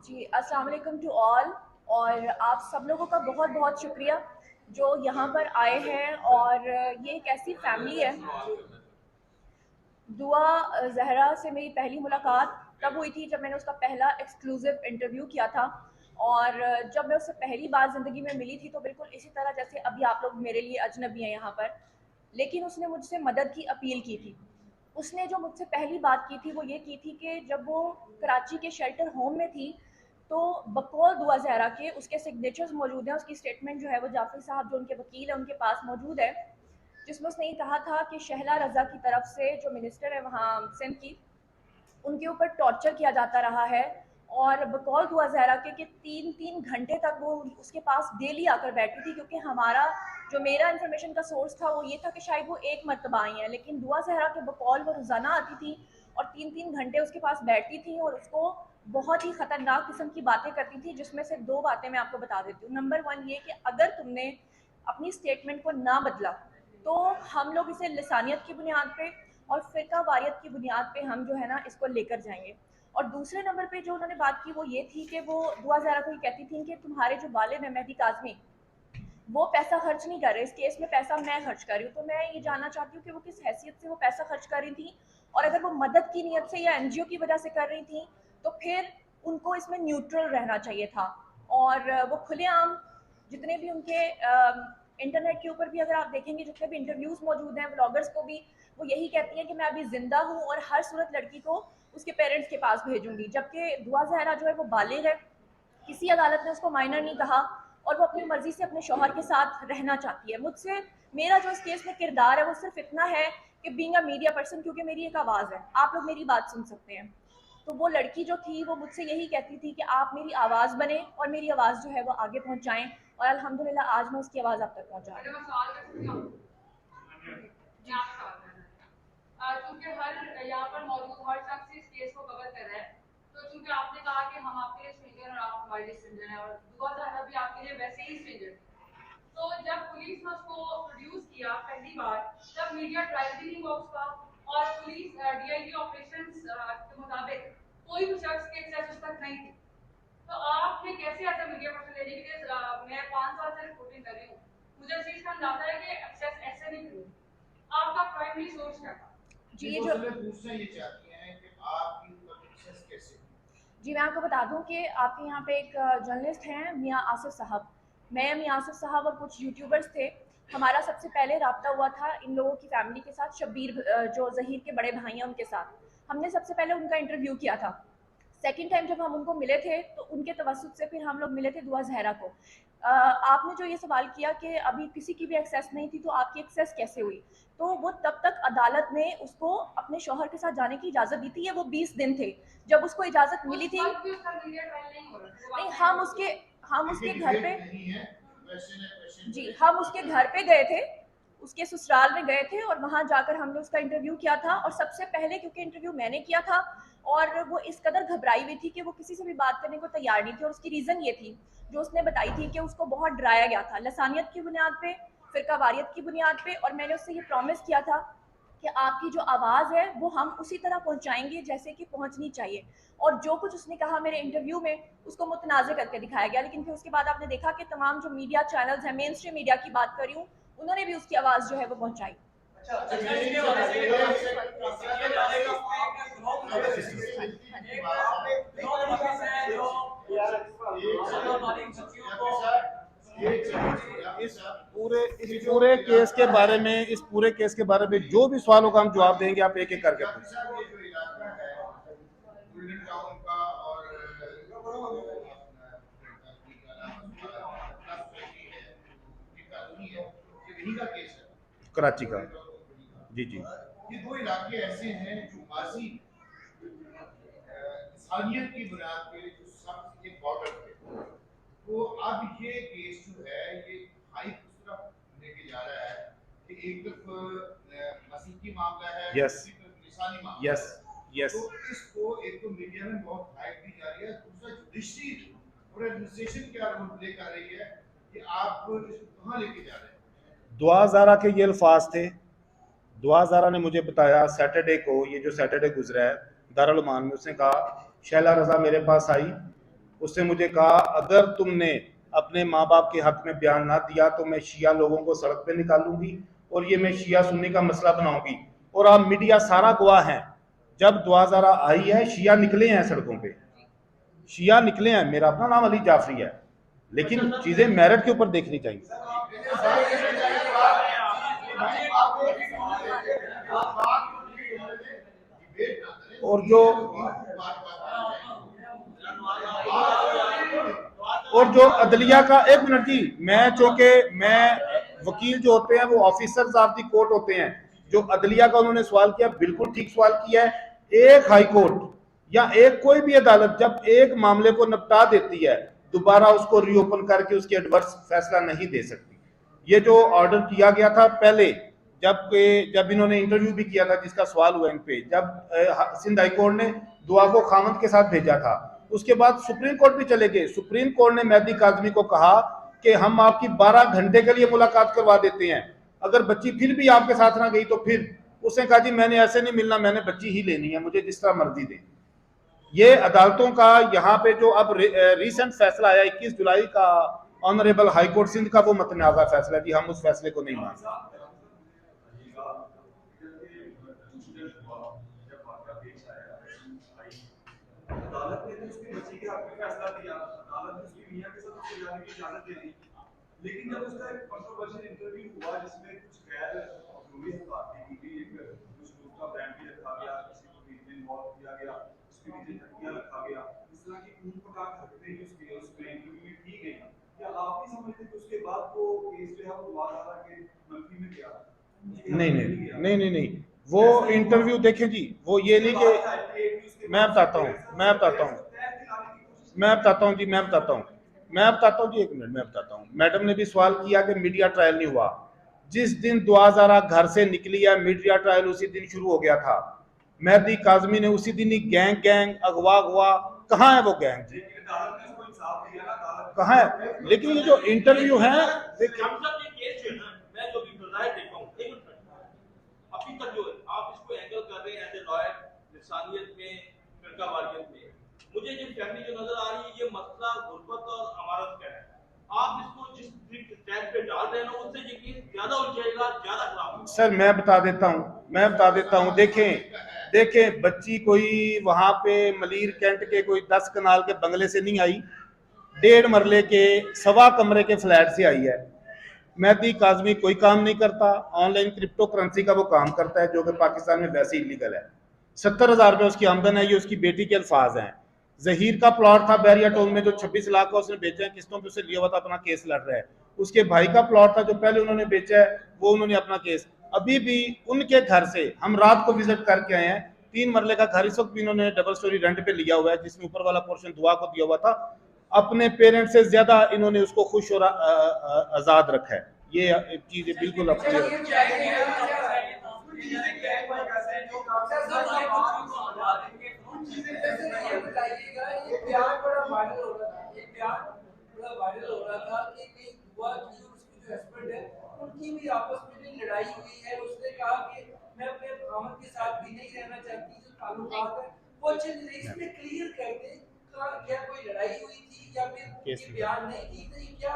जी, अस्सलाम वालेकुम to all. और आप सब लोगों का बहुत बहुत शुक्रिया जो यहाँ पर आए हैं। और ये एक ऐसी फैमिली है। दुआ ज़हरा से मेरी पहली मुलाकात तब हुई थी जब मैंने उसका पहला एक्सक्लूसिव इंटरव्यू किया था। और जब मैं उससे पहली बार ज़िंदगी में मिली थी तो बिल्कुल इसी तरह जैसे अभी आप लोग मेरे लिए अजनबी हैं यहाँ पर। लेकिन उसने मुझसे मदद की अपील की थी। उसने जो मुझसे पहली बात की थी वो ये की थी कि जब वो कराची के शेल्टर होम में थी तो बकौल दुआ ज़हरा के उसके सिग्नेचर्स मौजूद हैं। उसकी स्टेटमेंट जो है वो जाफर साहब जो उनके वकील हैं उनके पास मौजूद है, जिसमें उसने ये कहा था कि शहला रज़ा की तरफ से जो मिनिस्टर है वहाँ सिंध की, उनके ऊपर टॉर्चर किया जाता रहा है। और बकौल दुआ ज़हरा के 3-3 घंटे तक वो उसके पास डेली आकर बैठी थी, क्योंकि हमारा जो मेरा इन्फॉर्मेशन का सोर्स था वो ये था कि शायद वो एक मरतबा आई हैं, लेकिन दुआ ज़हरा के बकौल वो रोज़ाना आती थी और 3-3 घंटे उसके पास बैठती थी और उसको बहुत ही ख़तरनाक किस्म की बातें करती थी, जिसमें से 2 बातें मैं आपको बता देती हूँ। नंबर 1 ये कि अगर तुमने अपनी स्टेटमेंट को ना बदला तो हम लोग इसे लिसानियत की बुनियाद पे और फ़िरका वारियत की बुनियाद पे हम जो है ना इसको लेकर जाएंगे। और दूसरे नंबर पे जो उन्होंने बात की वो ये थी कि वो दुआ ज़हरा को ये कहती थी कि तुम्हारे जो वालिद हैं मेहदी काज़मी, वो पैसा खर्च नहीं कर रहे, इस केस में पैसा मैं खर्च कर रही हूँ। तो मैं ये जानना चाहती हूँ कि वो किस हैसियत से वो पैसा खर्च कर रही थी, और अगर वो मदद की नीयत से या एनजीओ की वजह से कर रही थी तो फिर उनको इसमें न्यूट्रल रहना चाहिए था। और वो खुलेआम जितने भी उनके इंटरनेट के ऊपर भी अगर आप देखेंगे जितने भी इंटरव्यूज मौजूद हैं ब्लॉगर्स को भी, वो यही कहती हैं कि मैं अभी जिंदा हूँ और हर सूरत लड़की को उसके पेरेंट्स के पास भेजूंगी। जबकि दुआ जहरा जो है वो बालिग है, किसी अदालत ने उसको माइनर नहीं कहा और वो अपनी मर्जी से अपने शौहर के साथ रहना चाहती है। मुझसे मेरा जो इस केस में किरदार है वो सिर्फ इतना है कि बीइंग अ मीडिया पर्सन, क्योंकि मेरी एक आवाज़ है, आप लोग मेरी बात सुन सकते हैं। तो वो लड़की जो थी वो मुझसे यही कहती थी कि आप मेरी आवाज़ बने और मेरी आवाज़ जो है वो आगे पहुंचाएं, और अल्हम्दुलिल्लाह आज मैं उसकी आवाज़ आप तक पहुंचा रही हूँ। चूंकि हर यहाँ पर मौजूद हर शख्स इस केस को कवर कर रहा है, तो चूंकि आपने कहा कि हम आपके लिए स्ट्रेंजर और आप हमारे लिए स्ट्रेंजर हैं, और दुआ ज़हरा भी आपके लिए वैसे ही स्ट्रेंजर थी। तो जब पुलिस ने उसको प्रोड्यूस किया पहली बार, तब मीडिया ट्रायल भी नहीं हुआ उसका, और पुलिस डीआईजी ऑपरेशंस के मुताबिक कोई भी शख्स की एक्सेस उस तक नहीं थी। तो आपने कैसे ऐसा मीडिया पर्सन ले ली? बिकॉज मैं 5 साल से रिपोर्टिंग कर रही हूँ, मुझे इस चीज का अंदाजा है कि एक्सेस ऐसे नहीं करूँगी। आपका प्राइमरी सोर्स क्या था? जी ये जो पूछना ये चाहती हैं कि आपकी सक्सेस कैसे हुई? जी मैं आपको बता दूं कि आपके यहाँ पे एक जर्नलिस्ट हैं मियाँ आसिफ साहब। मैं मियाँ आसिफ साहब और कुछ यूट्यूबर्स थे, हमारा सबसे पहले रब्ता हुआ था इन लोगों की फैमिली के साथ, शब्बीर जो ज़हीर के बड़े भाई हैं उनके साथ। हमने सबसे पहले उनका इंटरव्यू किया था। सेकंड टाइम जब हम उनको मिले थे तो उनके तवसुत से फिर हम लोग मिले थे दुआ जहरा को। आपने जो ये सवाल किया कि अभी किसी की भी एक्सेस नहीं थी तो आपकी एक्सेस कैसे हुई, तो वो तब तक अदालत ने उसको अपने शौहर के साथ जाने की इजाज़त दी थी, ये वो 20 दिन थे जब उसको इजाज़त मिली थी। नहीं, हम उसके घर पे जी हम उसके घर पे गए थे, उसके ससुराल में गए थे और वहां जाकर हमने उसका इंटरव्यू किया था। और सबसे पहले क्योंकि इंटरव्यू मैंने किया था और वो इस कदर घबराई हुई थी कि वो किसी से भी बात करने को तैयार नहीं थी, और उसकी रीज़न ये थी जो उसने बताई थी कि उसको बहुत डराया गया था लसानियत की बुनियाद पे, फिरका वारियत की बुनियाद पे। और मैंने उससे ये प्रॉमिस किया था कि आपकी जो आवाज़ है वो हम उसी तरह पहुंचाएंगे जैसे कि पहुंचनी चाहिए। और जो कुछ उसने कहा मेरे इंटरव्यू में उसको मुतनाज़ करके दिखाया गया। लेकिन फिर उसके बाद आपने देखा कि तमाम जो मीडिया चैनल्स हैं, मेन स्ट्रीम मीडिया की बात कर रही हूँ, उन्होंने भी उसकी आवाज़ जो है वो पहुंचाई। इस पूरे केस के बारे में जो भी सवालों का हम जवाब देंगे, आप एक एक करके पूछें। कराची का, जी जी। ये दो इलाके ऐसे हैं जो माजी इंसानियत की बुनियाद पे जो सब एक बॉर्डर थे, तो अब ये केस जो है ये हाई उस तरफ लेके जा रहा है कि एक तरफ मसीही मामला है, दूसरी तरफ लिसानी मामला। Yes yes. तो इसको एक तो मीडिया में बहुत हाइप दी जा रही है, दूसरा जुडिशरी और एडमिनिस्ट्रेशन क्या रोल प्ले कर रही है कि आप इसको कहाँ लेके जा रहे हैं। दुआ ज़हरा के ये अल्फाज थे। दुआ ज़हरा ने मुझे बताया सैटरडे को, ये जो सैटरडे गुजरा है दारुल उमान में, उसने कहा शैला रज़ा मेरे पास आई, उसने मुझे कहा अगर तुमने अपने माँ बाप के हक में बयान ना दिया तो मैं शिया लोगों को सड़क पे निकालूंगी और ये मैं शिया सुन्नी का मसला बनाऊंगी। और आप मीडिया सारा गवाह है, जब दुआज़ारा आई है शिया निकले हैं सड़कों पे, शिया निकले हैं। मेरा अपना नाम अली जाफरी है, लेकिन चीजें मेरिट के ऊपर देखनी चाहिए। और जो अदलिया का, एक मिनट जी, मैं वकील जो होते हैं वो ऑफिसर्स ऑफ द कोर्ट होते हैं। जो अदलिया का उन्होंने सवाल किया, बिल्कुल ठीक सवाल किया है। एक हाई कोर्ट या एक कोई भी अदालत जब एक मामले को निपटा देती है, दोबारा उसको रीओपन करके उसके एडवर्स फैसला नहीं दे सकती। ये जो ऑर्डर किया गया था पहले, जब इन्होंने इंटरव्यू भी किया था जिसका सवाल हुआ इन पे, जब सिंध हाई कोर्ट ने दुआ को खामद के साथ भेजा था, उसके बाद सुप्रीम कोर्ट भी चले गए। सुप्रीम कोर्ट ने मेहदी काज़मी को कहा कि हम आपकी 12 घंटे के लिए मुलाकात करवा देते हैं, अगर बच्ची फिर भी आपके साथ ना गई तो फिर। उसने कहा जी मैंने ऐसे नहीं मिलना, मैंने बच्ची ही लेनी है, मुझे जिस तरह मर्जी दे। ये अदालतों का यहाँ पे जो अब रिसेंट फैसला आया 21 जुलाई का ऑनरेबल हाई कोर्ट सिंध का, वो मतनाज़ा फैसला है जी, हम उस फैसले को नहीं मानते। अदालत ने तो उसकी बच्ची के हक में फैसला दिया, अदालत ने उसकी मियां के साथ उसके जाने की इजाजत दे दी, लेकिन जब उसका एक कंट्रोवर्शियल इंटरव्यू हुआ जिसमें कुछ गैर कानूनी बातें की गई, कुछ लोग का ब्रांड भी रखा गया, किसी को बीच में इन्वॉल्व किया गया, उसके नीचे धमकियां रखा गया, इस तरह की खून पटाख हरकतें उसके इंटरव्यू में की गई, क्या आप नहीं समझते कि उसके बाद वो केस जो है वो दोबारा के मंफी में गया? नहीं, वो इंटरव्यू देखें जी, वो ये नहीं कि मैं बताता हूँ जी, एक मिनट मैं बताता हूँ। मैडम ने भी सवाल किया कि मीडिया ट्रायल नहीं हुआ। जिस दिन दुआज़ारा घर से निकली है, मीडिया ट्रायल उसी दिन शुरू हो गया था। मेहदी काज़मी ने उसी दिन ही गैंग अगवा कहाँ है वो गैंग जी, कहाँ है? लेकिन ये जो इंटरव्यू है अभी तक जो आप इसको एंगल कर रहे हैं एज ए लॉयर, इंसानियत में, फिरका वारियत में, मुझे ये फैमिली जो नजर आ रही है, ये मसला गुर्बत और अमारत का है। आप इसको जिस ट्रैक पे डाल रहे हैं ना, उससे ये केस ज्यादा उलझेगा, ज्यादा खराब होगा। सर मैं बता देता हूँ। देखें बच्ची कोई वहां पे मलीर कैंट के कोई 10 कनाल के बंगले से नहीं आई, 1.5 मरले के 1.25 कमरे के फ्लैट से आई है। मेहदी काज़मी कोई काम नहीं करता, ऑनलाइन क्रिप्टो करेंसी का वो काम करता है, जो कि पाकिस्तान में वैसे इलीगल है। 70,000 रुपये उसकी आमदन है, ये उसकी बेटी के अल्फाज हैं। जहीर का प्लॉट था बैरिया टोल में, जो 26 लाख का उसने बेचा है, किस्तों पे उसे लिया हुआ था, अपना केस लड़ रहा है। उसके भाई का प्लॉट था जो पहले उन्होंने बेचा है, वो उन्होंने अपना केस, अभी भी उनके घर से हम रात को विजिट करके आए हैं। 3 मरले का घर इस वक्त भी इन्होंने डबल स्टोरी रेंट पे लिया हुआ है, जिसमें ऊपर वाला पोर्शन दुआ को दिया हुआ था। अपने पेरेंट्स से ज्यादा इन्होंने उसको खुश और आजाद रखा है। ये चीजें बिल्कुल अपनी उनकी भी आपस में लड़ाई हुई है। उसने कहा कि मैं अपने आमद के साथ भी नहीं रहना चाहती, जो ताल्लुकात है वो चीज इसमें क्लियर कर दे, क्या कोई लड़ाई हुई थी या फिर बयान नहीं की थी, क्या